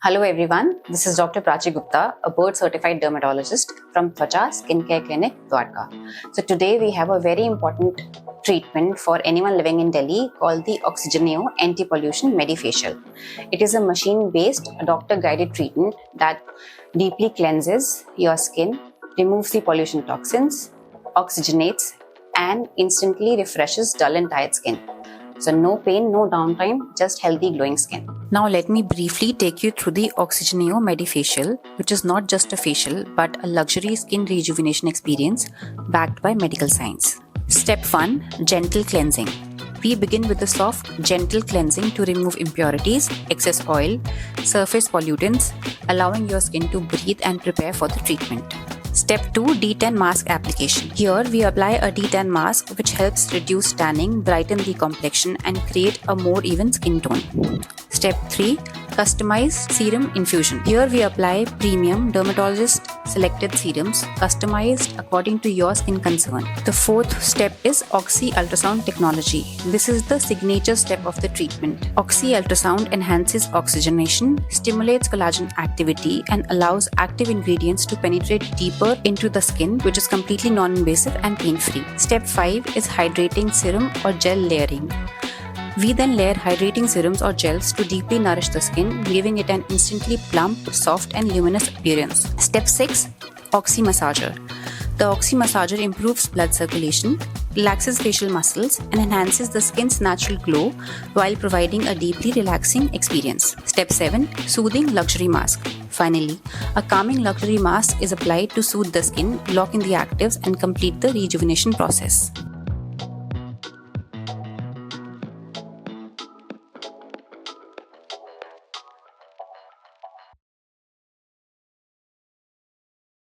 Hello everyone, this is Dr. Prachi Gupta, a board-certified dermatologist from Twacha Skin Clinic, Dwarka. So today we have a very important treatment for anyone living in Delhi called the OxyGeneo Anti-Pollution Medifacial. It is a machine-based, doctor-guided treatment that deeply cleanses your skin, removes the pollution toxins, oxygenates, and instantly refreshes dull and tired skin. So no pain, no downtime, just healthy glowing skin. Now let me briefly take you through the OxyGeneo Medifacial, which is not just a facial but a luxury skin rejuvenation experience backed by medical science. Step 1. Gentle cleansing. We begin with the soft, gentle cleansing to remove impurities, excess oil, surface pollutants, allowing your skin to breathe and prepare for the treatment. Step 2. D10 mask application. Here we apply a D10 mask which helps reduce tanning, brighten the complexion and create a more even skin tone. Step 3. Customized serum infusion. Here we apply premium dermatologist selected serums customized according to your skin concern. The fourth step is Oxy Ultrasound Technology. This is the signature step of the treatment. Oxy Ultrasound enhances oxygenation, stimulates collagen activity and allows active ingredients to penetrate deeper into the skin, which is completely non-invasive and pain-free. Step 5 is hydrating serum or gel layering. We then layer hydrating serums or gels to deeply nourish the skin, giving it an instantly plump, soft and luminous appearance. Step 6. Oxy Massager. The Oxy Massager improves blood circulation, relaxes facial muscles and enhances the skin's natural glow while providing a deeply relaxing experience. Step 7. Soothing Luxury Mask. Finally, a calming luxury mask is applied to soothe the skin, lock in the actives and complete the rejuvenation process.